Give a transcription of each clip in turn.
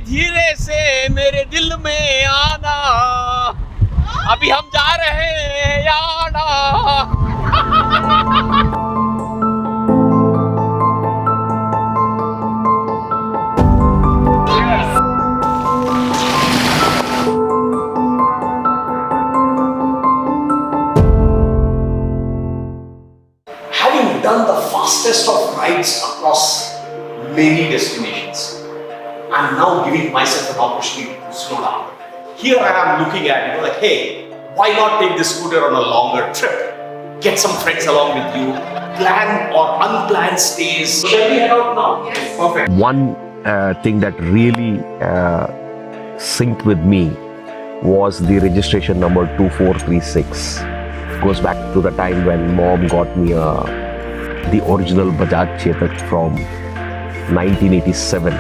धीरे से मेरे दिल में आना, अभी हम जा रहे हैं याना। Having done the fastest of rides across many destinations, I'm now giving myself an opportunity to slow down. Here I am looking at, like, hey, why not take this scooter on a longer trip? Get some friends along with you, plan or unplanned stays. Shall we head out now? Yes. Perfect. One thing that really synced with me was the registration number 2436. Goes back to the time when mom got me the original Bajaj Chetak from 1987.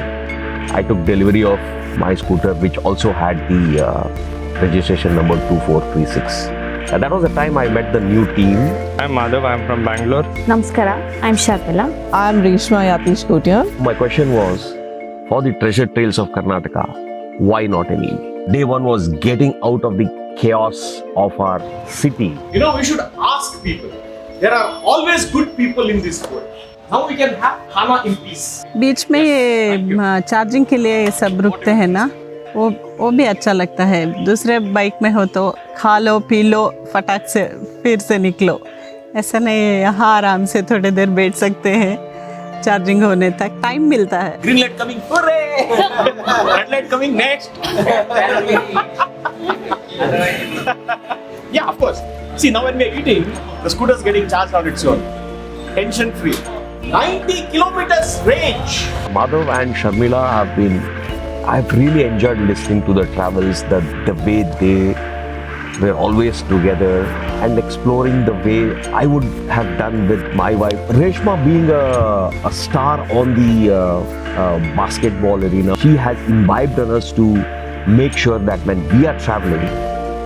I took delivery of my scooter, which also had the registration number 2436. And that was the time I met the new team. I'm Madhav, I'm from Bangalore. Namaskara, I'm Sharmila. I'm Reshma Yatish Kotiar. My question was, for the treasure trails of Karnataka, why not an E? Day one was getting out of the chaos of our city. You know, we should ask people. There are always good people in this world. Now we can have खाना in peace. बीच में ये charging के लिए सब रुकते हैं ना, वो भी अच्छा लगता है. दूसरे बाइक में हो तो खा लो पी लो फटाक से फिर से निकलो. ऐसा नहीं है, यहाँ आराम से थोड़ी देर बैठ सकते हैं चार्जिंग होने तक. टाइम मिलता है. Green light coming, hooray! Red light coming next. Yeah, of course. See, now when we are eating, the scooter is getting charged on its own. Tension free. 90 kilometers range. Madhav and Sharmila I've really enjoyed listening to the travels, the way they were always together and exploring the way I would have done with my wife. Reshma being a star on the basketball arena, she has imbibed on us to make sure that when we are traveling,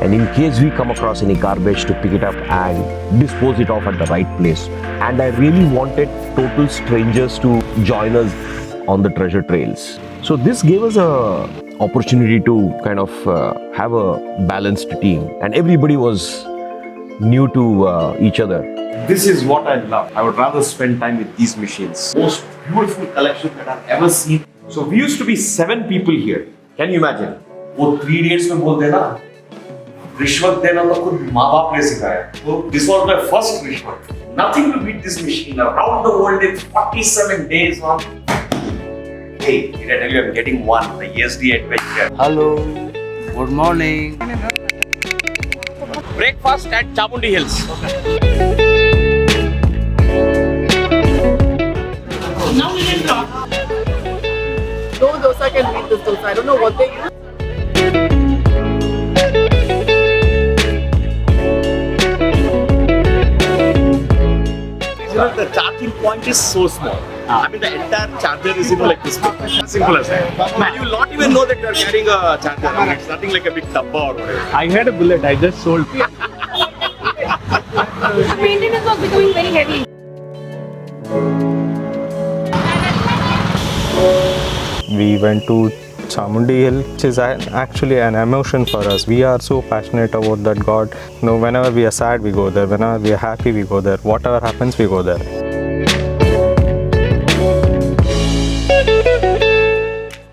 and in case we come across any garbage, to pick it up and dispose it off at the right place. And I really wanted total strangers to join us on the treasure trails. So this gave us a opportunity to kind of have a balanced team, and everybody was new to each other. This is what I love. I would rather spend time with these machines. Most beautiful collection that I've ever seen. So we used to be 7 people here. Can you imagine? वो 3 days में बोल देना रिश्वत देना तो खुद माँ बाप ने सिखाया. So this was my first रिश्वत. Nothing to beat this machine. Around the world in 47 days. Hey, did I tell you I'm getting one, the ESD adventure. Hello, good morning. Breakfast at Chamundi Hills. Now we can talk. No dosa can beat this dosa. I don't know what they use. You know, the charging point is so small. I mean, the entire charger is like this big. Simple as that. And you will not even know that you are carrying a charger. It's nothing like a big dabba or whatever. I had a bullet, I just sold. The maintenance was becoming very heavy. We went to Chamundi Hill, which is actually an emotion for us. We are so passionate about that God. You know, whenever we are sad, we go there. Whenever we are happy, we go there. Whatever happens, we go there.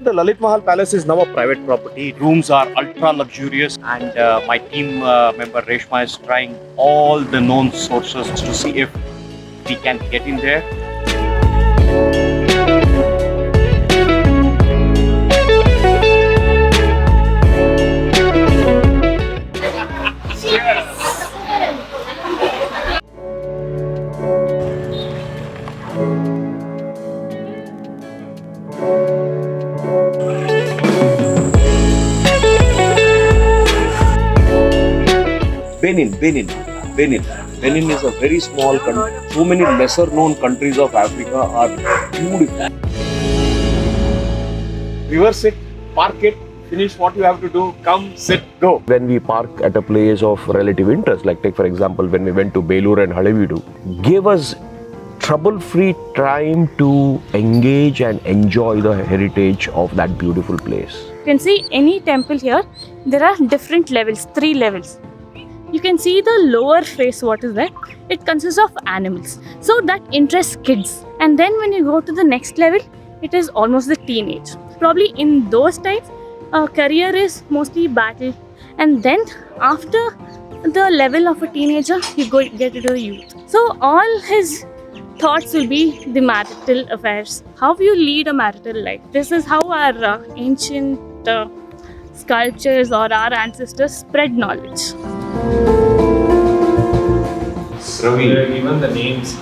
The Lalit Mahal Palace is now a private property. Rooms are ultra luxurious, and my team member Reshma is trying all the known sources to see if we can get in there. Benin is a very small country. So many lesser known countries of Africa are beautiful. Reverse it, park it, finish what you have to do, come, sit, go. When we park at a place of relative interest, like take for example when we went to Belur and Halebeedu, gave us trouble-free time to engage and enjoy the heritage of that beautiful place. You can see any temple here, there are different levels, 3 levels. You can see the lower face, what is there? It consists of animals. So that interests kids. And then when you go to the next level, it is almost the teenage. Probably in those times, career is mostly battle. And then after the level of a teenager, you get into the youth. So all his thoughts will be the marital affairs. How you lead a marital life. This is how our ancient sculptures or our ancestors spread knowledge. Even the names.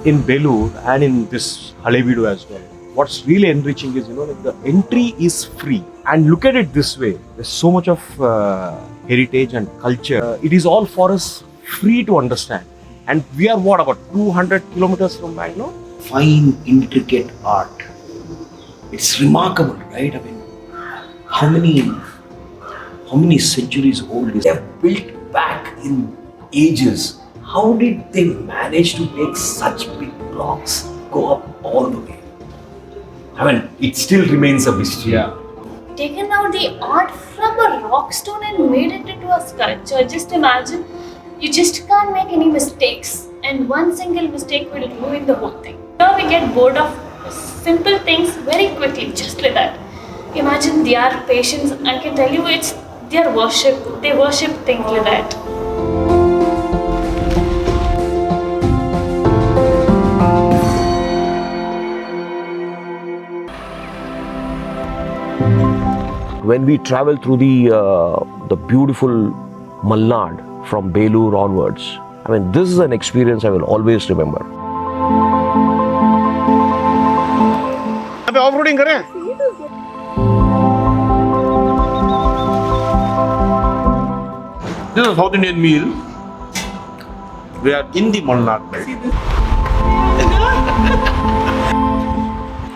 In Belur and in this Halebeedu as well, what's really enriching is, like the entry is free. And look at it this way, there's so much of heritage and culture. It is all for us free to understand. And we are about 200 kilometers from Bangalore? Fine, intricate art. It's remarkable, right? I mean, how many centuries old is it? They're built back in ages. How did they manage to make such big blocks go up all the way? I mean, it still remains a mystery. Yeah. Taken out the art from a rock stone and made it into a sculpture. Just imagine, you just can't make any mistakes, and one single mistake will ruin the whole thing. Now we get bored of simple things very quickly, just like that. Imagine their patience. I can tell you, it's their worship. They worship things like that. When we travel through the beautiful Malnad from Belur onwards, I mean, this is an experience I will always remember. Off-roading करें? This is a South Indian meal. We are in the Malnad belt.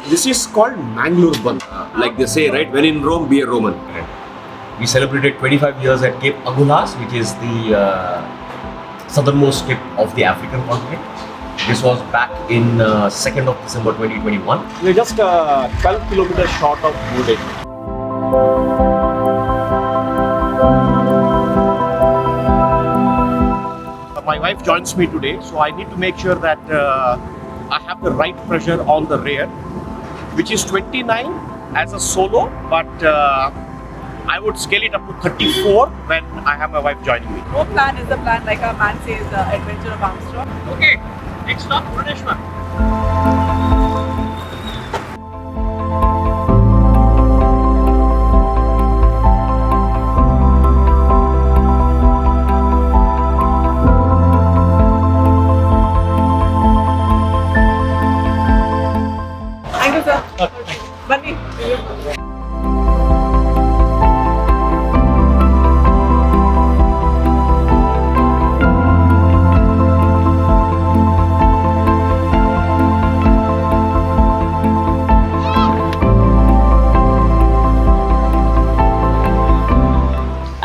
This is called Mangalore bun. Like they say, right? When in Rome, be a Roman. We celebrated 25 years at Cape Agulhas, which is the southernmost tip of the African continent. This was back in 2nd of December 2021. We're just 12 kilometers short of Murdeshwar. My wife joins me today, so I need to make sure that I have the right pressure on the rear, which is 29 as a solo, but I would scale it up to 34 when I have my wife joining me. No plan is a plan, like a man says, Adventure of Armstrong. Okay, next stop, Murdeshwar. Thank you, sir. Bunny.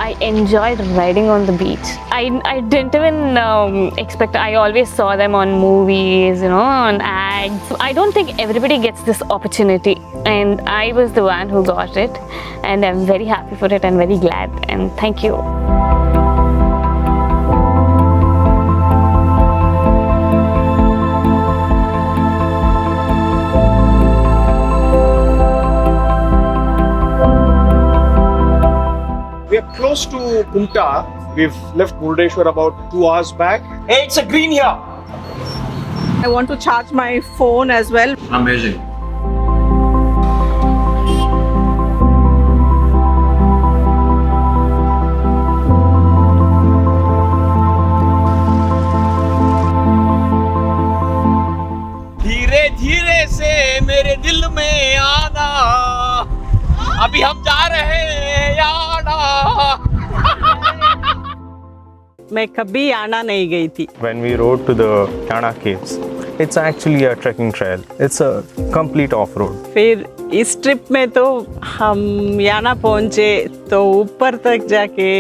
I enjoyed riding on the beach. I didn't even expect. I always saw them on movies, on ads. I don't think everybody gets this opportunity, and I was the one who got it, and I'm very happy for it and very glad, and thank you. We are close to Kumta. We've left Murdeshwar about 2 hours back. Hey, it's a green here. I want to charge my phone as well. Amazing. धीरे धीरे से मेरे दिल में आना, अभी हम जा रहे हैं याना. मैं कभी आना नहीं गई थी. When we rode to the Kana caves, it's actually a trekking trail. It's a complete off-road. फिर इस ट्रिप में तो हम याना पहुँचे तो ऊपर तक जाके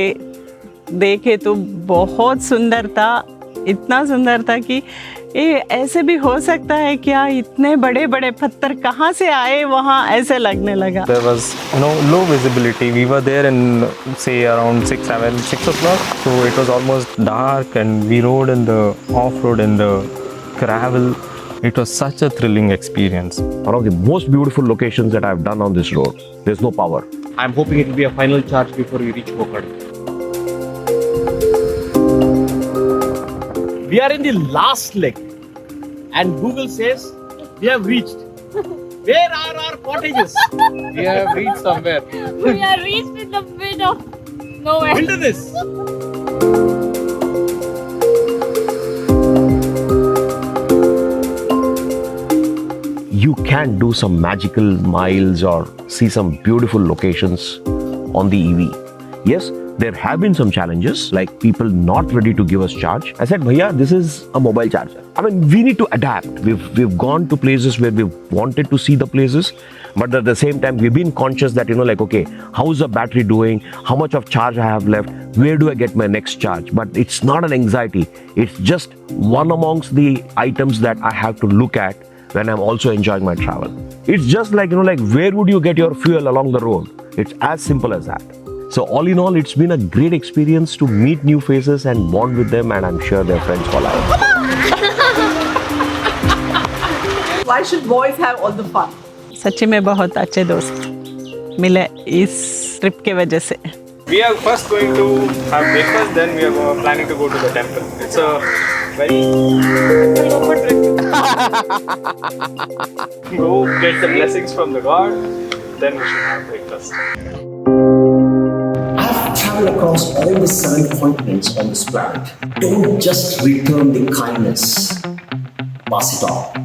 देखे तो बहुत सुंदर था. इतना सुंदर था कि ये ऐसे भी हो सकता है क्या, इतने बड़े बड़े पत्थर कहाँ से आए वहाँ, ऐसे लगने लगा. There was low visibility. We were there in say around 6 o'clock, so it was almost dark, and we rode in the off-road in the gravel. It was such a thrilling experience. One of the most beautiful locations that I've done on this road. There's no power. I'm hoping it will be a final charge before we reach Kokad. We are in the last leg, and Google says we have reached. Where are our cottages? We have reached somewhere. We are reached in the middle of nowhere. Wilderness. You can do some magical miles or see some beautiful locations on the EV. Yes, there have been some challenges, like people not ready to give us charge. I said, Bhaiya, this is a mobile charger. I mean, we need to adapt. We've gone to places where we've wanted to see the places, but at the same time, we've been conscious that, like, okay, how's the battery doing? How much of charge I have left? Where do I get my next charge? But it's not an anxiety. It's just one amongst the items that I have to look at when I'm also enjoying my travel. It's just like, like where would you get your fuel along the road? It's as simple as that. So all in all, it's been a great experience to meet new faces and bond with them, and I'm sure they're friends for life. Why should boys have all the fun? सच्ची में बहुत अच्छे दोस्त मिले इस trip के वजह से. We are first going to have breakfast, then we are planning to go to the temple. It's a very open trip. Go get the blessings from the God, then we should have breakfast. I've traveled across all the 7 continents on this planet. Don't just return the kindness, pass it on.